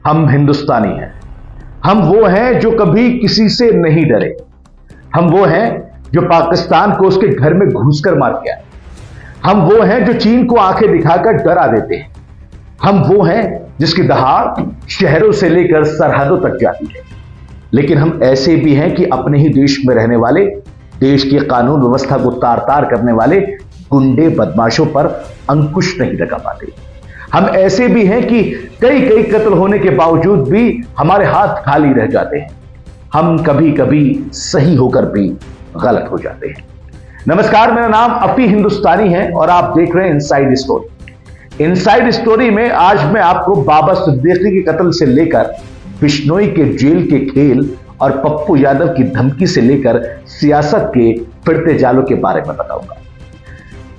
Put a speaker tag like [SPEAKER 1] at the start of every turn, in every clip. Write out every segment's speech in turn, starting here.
[SPEAKER 1] हम हिंदुस्तानी हैं। हम वो हैं जो कभी किसी से नहीं डरे। हम वो हैं जो पाकिस्तान को उसके घर में घुसकर मार के आए। हम वो हैं जो चीन को आंखें दिखाकर डरा देते हैं। हम वो हैं जिसकी दहाड़ शहरों से लेकर सरहदों तक जाती है। लेकिन हम ऐसे भी हैं कि अपने ही देश में रहने वाले, देश की कानून व्यवस्था को तार तार करने वाले गुंडे बदमाशों पर अंकुश नहीं लगा पाते। हम ऐसे भी हैं कि कई कई कत्ल होने के बावजूद भी हमारे हाथ खाली रह जाते हैं। हम कभी कभी सही होकर भी गलत हो जाते हैं। नमस्कार, मेरा नाम अफी हिंदुस्तानी है और आप देख रहे हैं इनसाइड स्टोरी। इनसाइड स्टोरी में आज मैं आपको बाबा सिद्दीकी के कत्ल से लेकर बिश्नोई के जेल के खेल और पप्पू यादव की धमकी से लेकर सियासत के फिरते जालों के बारे में बताऊंगा।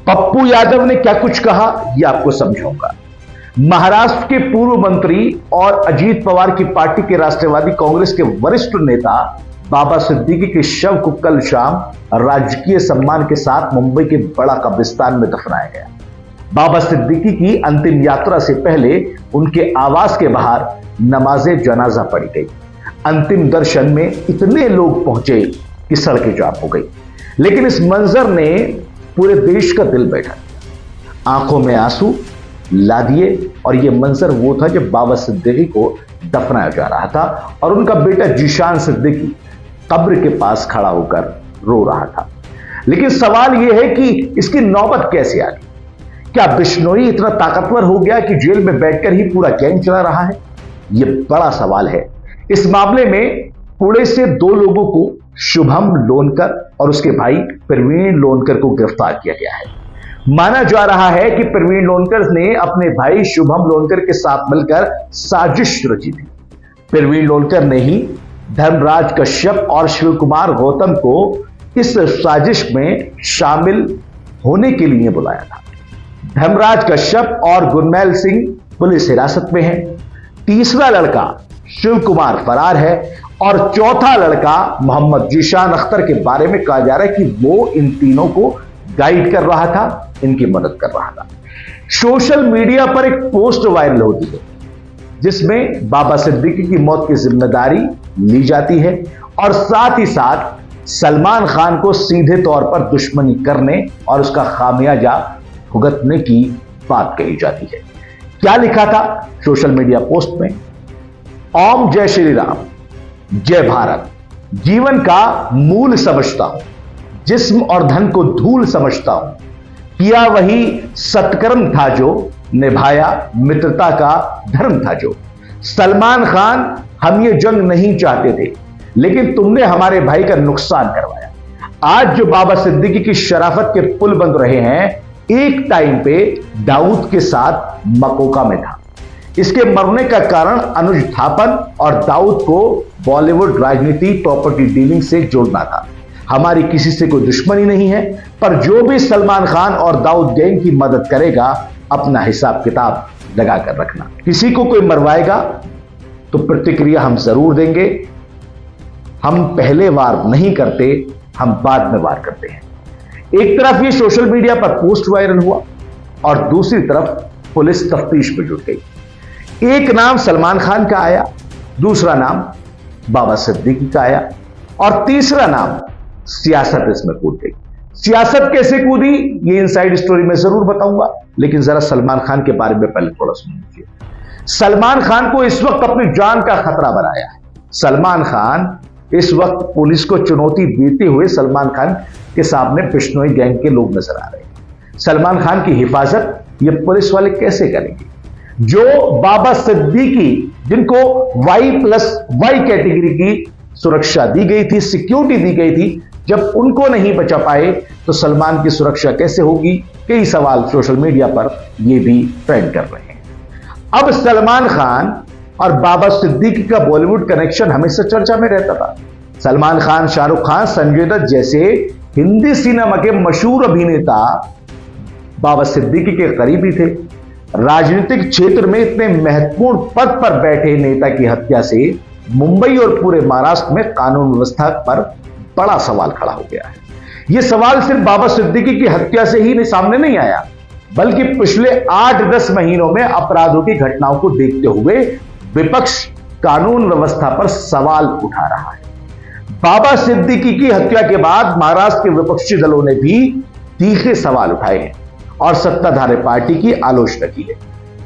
[SPEAKER 1] पप्पू यादव ने क्या कुछ कहा यह आपको समझाऊंगा। महाराष्ट्र के पूर्व मंत्री और अजीत पवार की पार्टी के राष्ट्रवादी कांग्रेस के वरिष्ठ नेता बाबा सिद्दीकी के शव को कल शाम राजकीय सम्मान के साथ मुंबई के बड़ा कब्रिस्तान में दफनाया गया। बाबा सिद्दीकी की अंतिम यात्रा से पहले उनके आवास के बाहर नमाजे जनाजा पढ़ी गई। अंतिम दर्शन में इतने लोग पहुंचे कि सड़कें जाम हो गई। लेकिन इस मंजर ने पूरे देश का दिल बैठा दिया। आंखों में आंसू ला दिए। और यह मंजर वो था जब बाबा सिद्दीकी को दफनाया जा रहा था और उनका बेटा जीशान सिद्दीकी कब्र के पास खड़ा होकर रो रहा था। लेकिन सवाल यह है कि इसकी नौबत कैसे आ गई? क्या बिश्नोई इतना ताकतवर हो गया कि जेल में बैठकर ही पूरा गैंग चला रहा है? यह बड़ा सवाल है। इस मामले में पुणे से दो लोगों को, शुभम लोनकर और उसके भाई प्रवीण लोनकर को गिरफ्तार किया गया है। माना जा रहा है कि प्रवीण लोनकर ने अपने भाई शुभम लोनकर के साथ मिलकर साजिश रची थी। प्रवीण लोनकर ने ही धर्मराज कश्यप और शिव कुमार गौतम को इस साजिश में शामिल होने के लिए बुलाया था। धर्मराज कश्यप और गुरमैल सिंह पुलिस हिरासत में है। तीसरा लड़का शिव कुमार फरार है और चौथा लड़का मोहम्मद जीशान अख्तर के बारे में कहा जा रहा है कि वो इन तीनों को गाइड कर रहा था, इनकी मदद कर रहा था। सोशल मीडिया पर एक पोस्ट वायरल होती है जिसमें बाबा सिद्दीकी की मौत की जिम्मेदारी ली जाती है और साथ ही साथ सलमान खान को सीधे तौर पर दुश्मनी करने और उसका खामियाजा भुगतने की बात कही जाती है। क्या लिखा था सोशल मीडिया पोस्ट में? ओम जय श्री राम, जय भारत। जीवन का मूल समझता हूं, जिस्म और धन को धूल समझता हूं। किया वही सत्कर्म था जो, निभाया मित्रता का धर्म था जो। सलमान खान, हम ये जंग नहीं चाहते थे, लेकिन तुमने हमारे भाई का नुकसान करवाया। आज जो बाबा सिद्दीकी की शराफत के पुल बन रहे हैं, एक टाइम पे दाऊद के साथ मकोका में था। इसके मरने का कारण अनुज थापन और दाऊद को बॉलीवुड राजनीति प्रॉपर्टी डीलिंग से जोड़ना था। हमारी किसी से कोई दुश्मनी नहीं है, पर जो भी सलमान खान और दाऊद गैंग की मदद करेगा, अपना हिसाब किताब लगाकर रखना। किसी को कोई मरवाएगा तो प्रतिक्रिया हम जरूर देंगे। हम पहले वार नहीं करते, हम बाद में वार करते हैं। एक तरफ ये सोशल मीडिया पर पोस्ट वायरल हुआ और दूसरी तरफ पुलिस तफ्तीश में जुट गई। एक नाम सलमान खान का आया, दूसरा नाम बाबा सिद्दीकी का आया और तीसरा नाम सियासत इसमें कूद गई। सियासत कैसे कूदी ये इनसाइड स्टोरी में जरूर बताऊंगा, लेकिन जरा सलमान खान के बारे में पहले थोड़ा सुन लीजिए। सलमान खान को इस वक्त अपनी जान का खतरा बनाया है। सलमान खान इस वक्त पुलिस को चुनौती देते हुए सलमान खान के सामने बिश्नोई गैंग के लोग नजर आ रहे हैं। सलमान खान की हिफाजत ये पुलिस वाले कैसे करेंगे? जो बाबा सिद्दीकी, जिनको Y+Y कैटेगरी की सुरक्षा दी गई थी, सिक्योरिटी दी गई थी, जब उनको नहीं बचा पाए तो सलमान की सुरक्षा कैसे होगी? कई सवाल सोशल मीडिया पर ये भी ट्रेंड कर रहे हैं। अब सलमान खान और बाबा सिद्दीकी का बॉलीवुड कनेक्शन हमेशा चर्चा में रहता था। सलमान खान, शाहरुख खान, संजय दत्त जैसे हिंदी सिनेमा के मशहूर अभिनेता बाबा सिद्दीकी के करीबी थे। राजनीतिक क्षेत्र में इतने महत्वपूर्ण पद पर बैठे नेता की हत्या से मुंबई और पूरे महाराष्ट्र में कानून व्यवस्था पर बड़ा सवाल खड़ा हो गया है। यह सवाल सिर्फ बाबा सिद्दीकी की हत्या से ही सामने नहीं आया, बल्कि पिछले 8-10 महीनों में अपराधों की घटनाओं को देखते हुए विपक्ष कानून व्यवस्था पर सवाल उठा रहा है। बाबा सिद्दीकी की हत्या के बाद महाराष्ट्र के विपक्षी दलों ने भी तीखे सवाल उठाए हैं और सत्ताधारी पार्टी की आलोचना की है।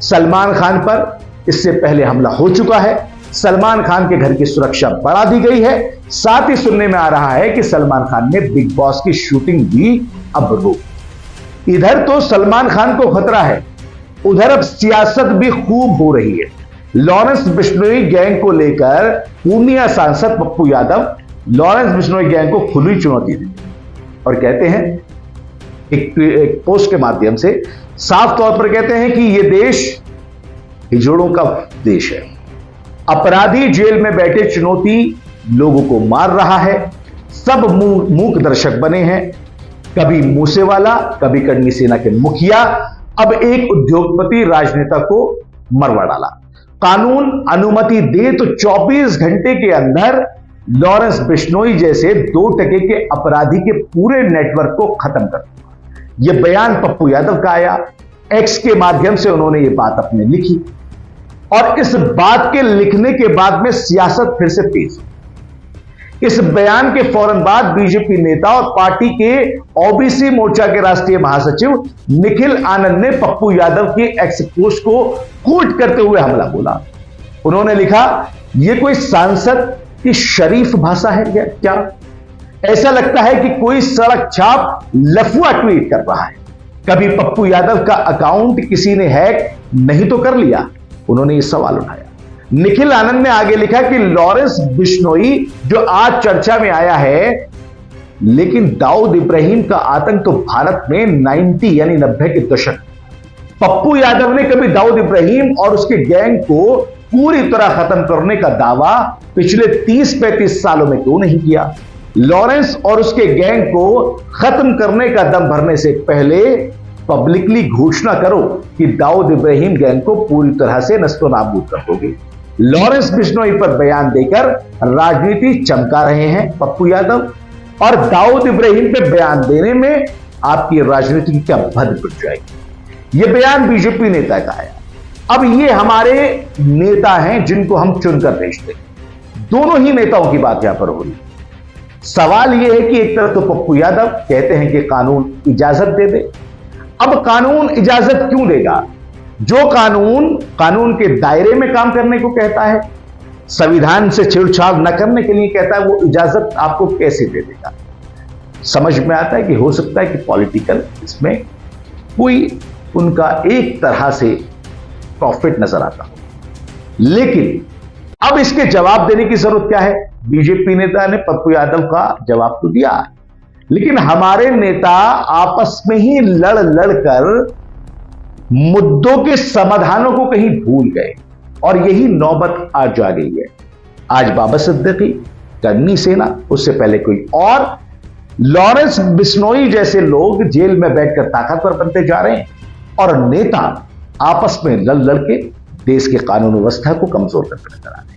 [SPEAKER 1] सलमान खान पर इससे पहले हमला हो चुका है, सलमान खान के घर की सुरक्षा बढ़ा दी गई है। साथ ही सुनने में आ रहा है कि सलमान खान ने बिग बॉस की शूटिंग भी अब रोक। इधर तो सलमान खान को खतरा है, उधर अब सियासत भी खूब हो रही है। लॉरेंस बिश्नोई गैंग को लेकर पूर्णिया सांसद पप्पू यादव लॉरेंस बिश्नोई गैंग को खुली चुनौती दी और कहते हैं एक पोस्ट के माध्यम से साफ तौर पर कहते हैं कि यह देश हिजड़ों का देश है। अपराधी जेल में बैठे चुनौती लोगों को मार रहा है। सब मूक दर्शक बने हैं, कभी मूसेवाला, कभी करनी सेना के मुखिया, अब एक उद्योगपति राजनेता को मरवा डाला। कानून अनुमति दे तो 24 घंटे के अंदर लॉरेंस बिश्नोई जैसे 2% के अपराधी के पूरे नेटवर्क को खत्म कर दिया। यह बयान पप्पू यादव का आया, एक्स के माध्यम से उन्होंने यह बात अपने लिखी और इस बात के लिखने के बाद में सियासत फिर से तेज हुई। इस बयान के फौरन बाद बीजेपी नेता और पार्टी के ओबीसी मोर्चा के राष्ट्रीय महासचिव निखिल आनंद ने पप्पू यादव के एक्स पोस्ट को कोट करते हुए हमला बोला। उन्होंने लिखा, यह कोई सांसद की शरीफ भाषा है क्या? ऐसा लगता है कि कोई सड़क छाप लफुआ ट्वीट कर रहा है। कभी पप्पू यादव का अकाउंट किसी ने हैक नहीं तो कर लिया? उन्होंने यह सवाल उठाया। निखिल आनंद ने आगे लिखा कि लॉरेंस बिश्नोई जो आज चर्चा में आया है, लेकिन दाऊद इब्राहिम का आतंक तो भारत में 90 के दशक। पप्पू यादव ने कभी दाऊद इब्राहिम और उसके गैंग को पूरी तरह खत्म करने का दावा पिछले 30-35 सालों में क्यों नहीं किया? लॉरेंस और उसके गैंग को खत्म करने का दम भरने से पहले पब्लिकली घोषणा करो कि दाऊद इब्राहिम गैंग को पूरी तरह से नस्तो नाबूद कर दोगे। लॉरेंस बिश्नोई पर बयान देकर राजनीति चमका रहे हैं पप्पू यादव, और दाऊद इब्राहिम पे बयान देने में आपकी राजनीति की क्या भद्द पड़ जाएगी। यह बयान बीजेपी नेता का है। अब ये हमारे नेता हैं जिनको हम चुनकर भेजते हैं। दोनों ही नेताओं की बात यहां पर हो रही है। सवाल यह है कि एक तरफ तो पप्पू यादव कहते हैं कि कानून इजाजत दे दे। अब कानून इजाजत क्यों देगा? जो कानून के दायरे में काम करने को कहता है, संविधान से छेड़छाड़ न करने के लिए कहता है, वो इजाजत आपको कैसे दे देगा? समझ में आता है कि हो सकता है कि पॉलिटिकल इसमें कोई उनका एक तरह से प्रॉफिट नजर आता हो, लेकिन अब इसके जवाब देने की जरूरत क्या है? बीजेपी नेता ने पप्पू यादव का जवाब तो दिया, लेकिन हमारे नेता आपस में ही लड़ कर मुद्दों के समाधानों को कहीं भूल गए और यही नौबत आज जा गई है। आज बाबा सिद्दीकी, करनी सेना, उससे पहले कोई और, लॉरेंस बिश्नोई जैसे लोग जेल में बैठकर ताकतवर बनते जा रहे हैं और नेता आपस में लड़ के देश के कानून व्यवस्था को कमजोर करते नजर आ रहे हैं।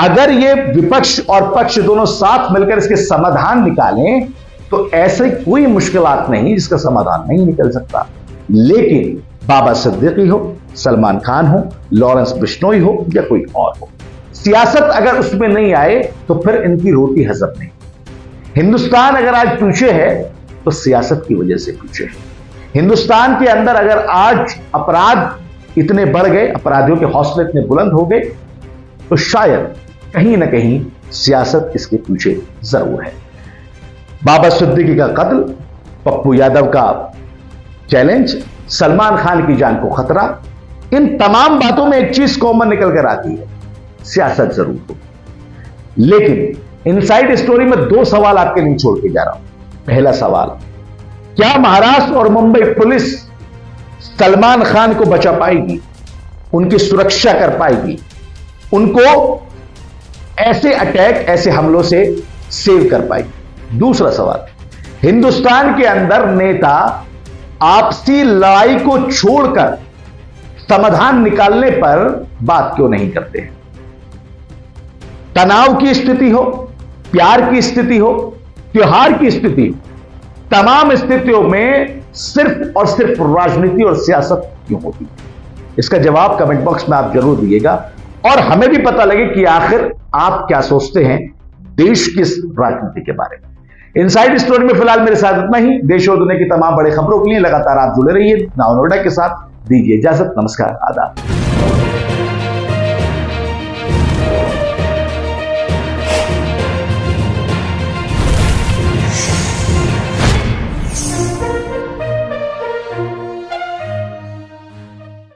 [SPEAKER 1] अगर ये विपक्ष और पक्ष दोनों साथ मिलकर इसके समाधान निकालें तो ऐसे कोई मुश्किलात नहीं जिसका समाधान नहीं निकल सकता। लेकिन बाबा सिद्दीकी हो, सलमान खान हो, लॉरेंस बिश्नोई हो या कोई और हो, सियासत अगर उसमें नहीं आए तो फिर इनकी रोटी हजम नहीं। हिंदुस्तान अगर आज पीछे है तो सियासत की वजह से पीछे है। हिंदुस्तान के अंदर अगर आज अपराध इतने बढ़ गए, अपराधियों के हौसले इतने बुलंद हो गए, तो शायद कहीं ना कहीं सियासत इसके पीछे जरूर है। बाबा सिद्दीकी का कत्ल, पप्पू यादव का चैलेंज, सलमान खान की जान को खतरा, इन तमाम बातों में एक चीज कॉमन निकल कर आती है, सियासत जरूर हो। लेकिन इनसाइड स्टोरी में 2 सवाल आपके लिए छोड़ के जा रहा हूं। पहला सवाल, क्या महाराष्ट्र और मुंबई पुलिस सलमान खान को बचा पाएगी, उनकी सुरक्षा कर पाएगी, उनको ऐसे अटैक, ऐसे हमलों से सेव कर पाएगी? दूसरा सवाल, हिंदुस्तान के अंदर नेता आपसी लड़ाई को छोड़कर समाधान निकालने पर बात क्यों नहीं करते हैं? तनाव की स्थिति हो, प्यार की स्थिति हो, त्योहार की स्थिति हो, तमाम स्थितियों में सिर्फ और सिर्फ राजनीति और सियासत क्यों होती है? इसका जवाब कमेंट बॉक्स में आप जरूर दिएगा। और हमें भी पता लगे कि आखिर आप क्या सोचते हैं देश की राजनीति के बारे में। इनसाइड स्टोरी में फिलहाल मेरे साथ इतना ही। देश और दुनिया की तमाम बड़ी खबरों के लिए लगातार आप जुड़े रहिए नाउ नोएडा के साथ। दीजिए इजाजत, नमस्कार, आदाब।